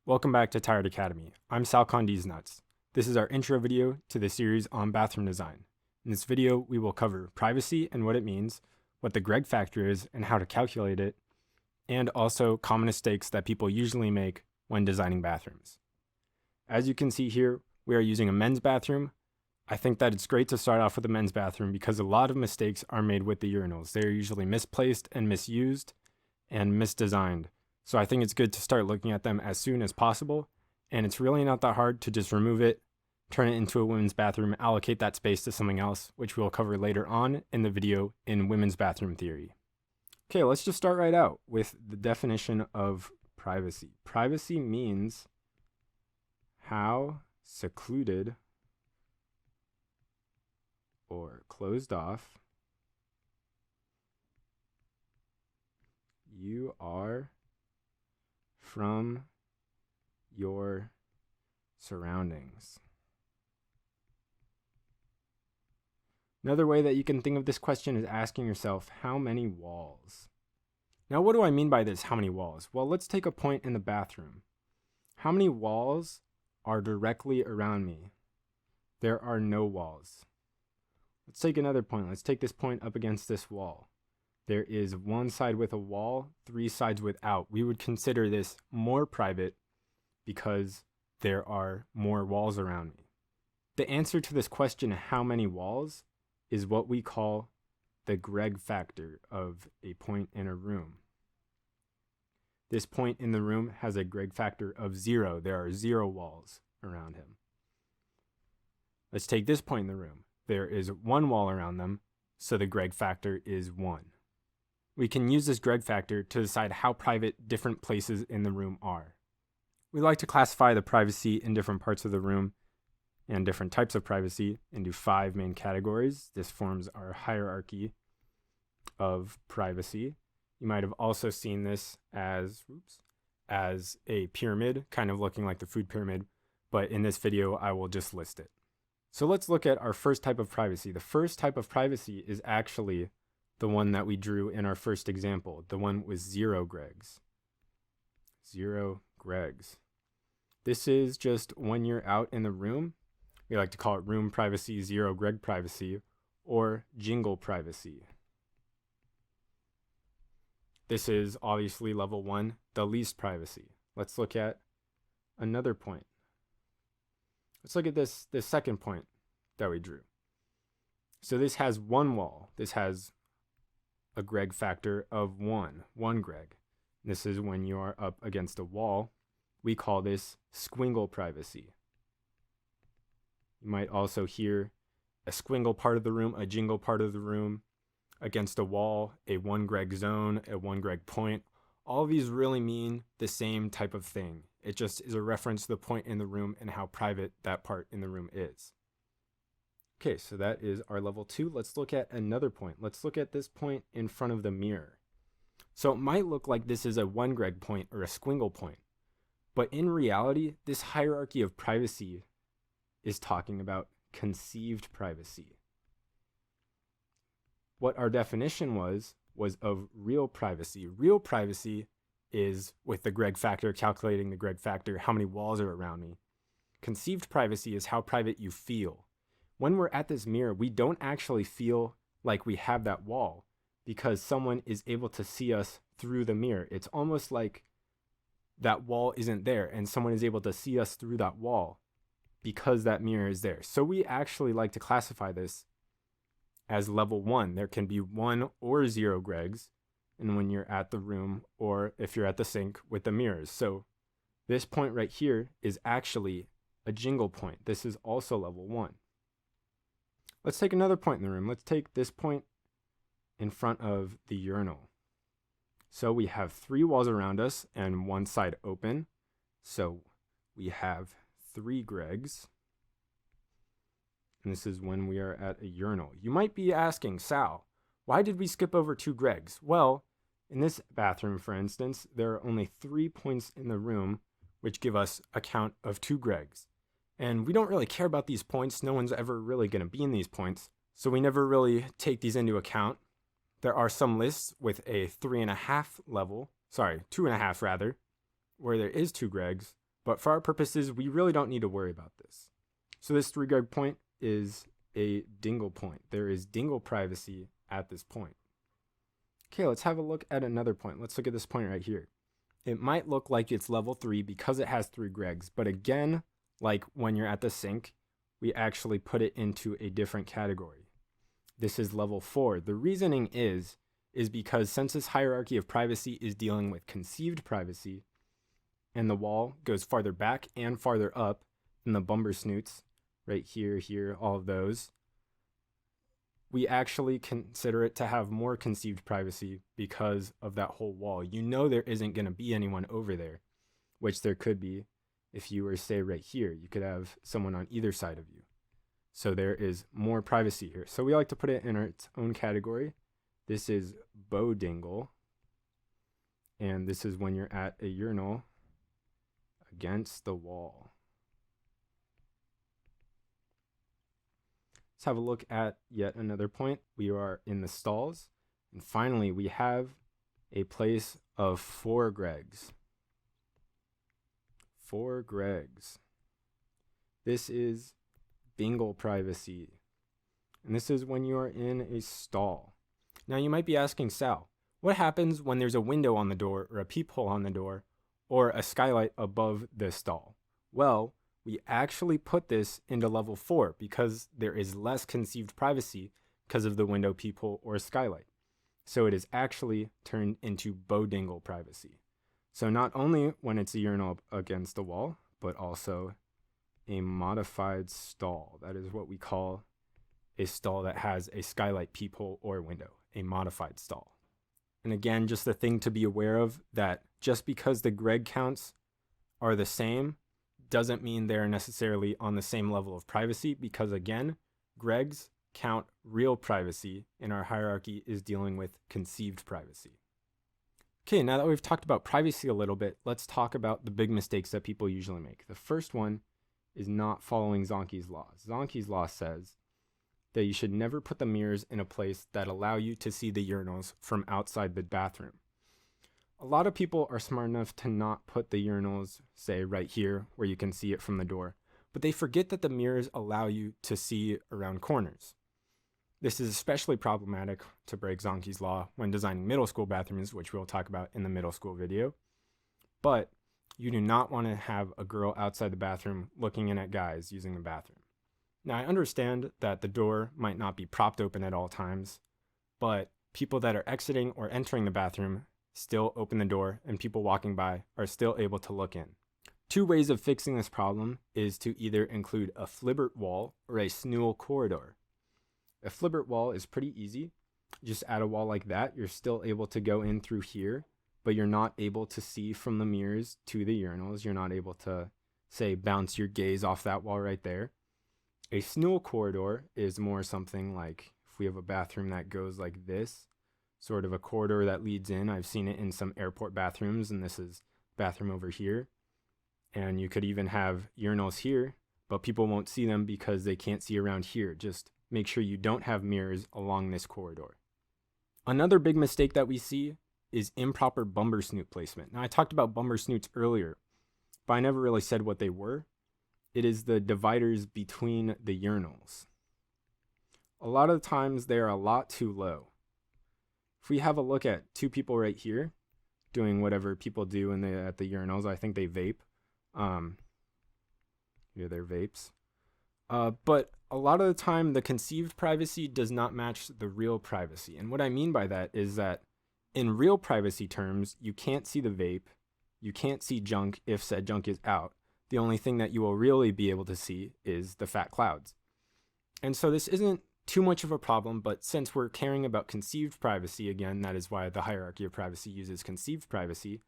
Welcome back to Tired Academy. I'm Sal-Kahn Deez Nuts. This is our intro video to the series on bathroom design. In this video, we will cover privacy and what it means, what the Greg factor is and how to calculate it, and also common mistakes that people usually make when designing bathrooms. As you can see here, we are using a men's bathroom. I think that it's great to start off with a men's bathroom because a lot of mistakes are made with the urinals. They are usually misplaced and misused and misdesigned. So I think it's good to start looking at them as soon as possible, and it's really not that hard to just remove it, turn it into a women's bathroom, allocate that space to something else, which we'll cover later on in the video in women's bathroom theory. Okay, let's just start right out with the definition of privacy. Privacy means how secluded or closed off you are from your surroundings. Another way that you can think of this question is asking yourself, how many walls? Now, what do I mean by this, how many walls? Well, let's take a point in the bathroom. How many walls are directly around me? There are no walls. Let's take another point. Let's take this point up against this wall. There is one side with a wall, 3 sides without. We would consider this more private because there are more walls around me. The answer to this question, how many walls, is what we call the Greg factor of a point in a room. This point in the room has a Greg factor of 0. There are 0 walls around him. Let's take this point in the room. There is 1 wall around them, so the Greg factor is 1. We can use this Greg factor to decide how private different places in the room are. We like to classify the privacy in different parts of the room and different types of privacy into 5 main categories. This forms our hierarchy of privacy. You might have also seen this as a pyramid, kind of looking like the food pyramid, but in this video, I will just list it. So let's look at our first type of privacy. The first type of privacy is actually the one that we drew in our first example, the one with 0 Gregs. 0 Gregs. This is just when you're out in the room. We like to call it room privacy, 0 Greg privacy, or jingle privacy. This is obviously level 1, the least privacy. Let's look at another point. Let's look at this second point that we drew. So this has 1 wall. This has a Greg factor of 1 Greg. This is when you are up against a wall. We call this squingle privacy. You might also hear a squingle part of the room, a jingle part of the room, against a wall, a 1 Greg zone, a 1 Greg point. All of these really mean the same type of thing. It just is a reference to the point in the room and how private that part in the room is. Okay, so that is our level 2. Let's look at another point. Let's look at this point in front of the mirror. So it might look like this is a 1 Greg point or a squingle point, but in reality, this hierarchy of privacy is talking about conceived privacy. What our definition was of real privacy. Real privacy is with the Greg factor, calculating the Greg factor, how many walls are around me. Conceived privacy is how private you feel. When we're at this mirror, we don't actually feel like we have that wall because someone is able to see us through the mirror. It's almost like that wall isn't there and someone is able to see us through that wall because that mirror is there. So we actually like to classify this as level 1. There can be 1 or 0 Gregs, and when you're at the room or if you're at the sink with the mirrors. So this point right here is actually a jingle point. This is also level 1. Let's take another point in the room. Let's take this point in front of the urinal. So we have 3 walls around us and 1 side open. So we have 3 Gregs. And this is when we are at a urinal. You might be asking, Sal, why did we skip over 2 Gregs? Well, in this bathroom, for instance, there are only 3 points in the room, which give us a count of 2 Gregs. And we don't really care about these points. No one's ever really going to be in these points. So we never really take these into account. There are some lists with a 3.5 level, 2.5 rather, where there is 2 Gregs, But for our purposes, we really don't need to worry about this. So this 3 gray point is a dingle point. There is dingle privacy at this point. Okay, let's have a look at another point. Let's look at this point right here. It might look like it's level 3 because it has 3 gregs, but again, like when you're at the sink, we actually put it into a different category. This is level 4. The reasoning is because since this hierarchy of privacy is dealing with conceived privacy, and the wall goes farther back and farther up than the bumper snoots, right here, here, all of those, we actually consider it to have more conceived privacy because of that whole wall. You know there isn't going to be anyone over there, which there could be if you were, say, right here. You could have someone on either side of you. So there is more privacy here. So we like to put it in its own category. This is bow dingle. And this is when you're at a urinal against the wall. Let's have a look at yet another point. We are in the stalls. And finally, we have a place of 4 gregs. 4 gregs. This is bingle privacy. And this is when you are in a stall. Now you might be asking, Sal, what happens when there's a window on the door or a peephole on the door or a skylight above the stall? Well, we actually put this into level 4 because there is less conceived privacy because of the window, peephole, or skylight. So it is actually turned into bow dingle privacy. So not only when it's a urinal against the wall, but also a modified stall. That is what we call a stall that has a skylight, peephole, or window, a modified stall. And again, just the thing to be aware of, that just because the greg counts are the same doesn't mean they're necessarily on the same level of privacy, because again, gregs count real privacy and our hierarchy is dealing with conceived privacy. Okay, now that we've talked about privacy a little bit, let's talk about the big mistakes that people usually make. The first one is not following Zonke's law. Zonke's law says that you should never put the mirrors in a place that allow you to see the urinals from outside the bathroom. A lot of people are smart enough to not put the urinals, say, right here where you can see it from the door, but they forget that the mirrors allow you to see around corners. This is especially problematic, to break Zonke's law, when designing middle school bathrooms, which we'll talk about in the middle school video. But you do not want to have a girl outside the bathroom looking in at guys using the bathroom. Now, I understand that the door might not be propped open at all times, but people that are exiting or entering the bathroom still open the door, and people walking by are still able to look in. 2 ways of fixing this problem is to either include a flibbert wall or a snool corridor. A flibbert wall is pretty easy. Just add a wall like that. You're still able to go in through here, but you're not able to see from the mirrors to the urinals. You're not able to, say, bounce your gaze off that wall right there. A snool corridor is more something like if we have a bathroom that goes like this, sort of a corridor that leads in. I've seen it in some airport bathrooms, and this is bathroom over here. And you could even have urinals here, but people won't see them because they can't see around here. Just make sure you don't have mirrors along this corridor. Another big mistake that we see is improper bumper snoot placement. Now, I talked about bumper snoots earlier, but I never really said what they were. It is the dividers between the urinals. A lot of times they are a lot too low. If we have a look at 2 people right here doing whatever people do at the urinals, I think they vape. Yeah, they're vapes. But a lot of the time, the conceived privacy does not match the real privacy. And what I mean by that is that in real privacy terms, you can't see the vape. You can't see junk if said junk is out. The only thing that you will really be able to see is the fat clouds. And so this isn't too much of a problem, but since we're caring about conceived privacy, again, that is why the hierarchy of privacy uses conceived privacy,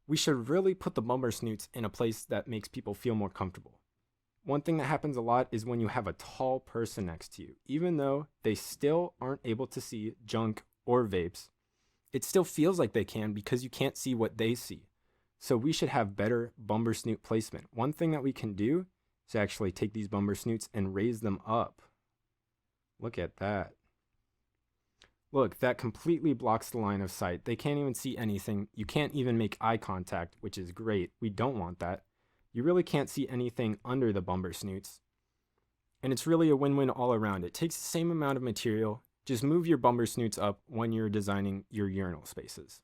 we should really put the bumper snoots in a place that makes people feel more comfortable. One thing that happens a lot is when you have a tall person next to you. Even though they still aren't able to see junk or vapes, it still feels like they can because you can't see what they see. So we should have better bumper snoot placement. One thing that we can do is actually take these bumper snoots and raise them up. Look at that. Look, that completely blocks the line of sight. They can't even see anything. You can't even make eye contact, which is great. We don't want that. You really can't see anything under the bumper snoots. And it's really a win-win all around. It takes the same amount of material, just move your bumper snoots up when you're designing your urinal spaces.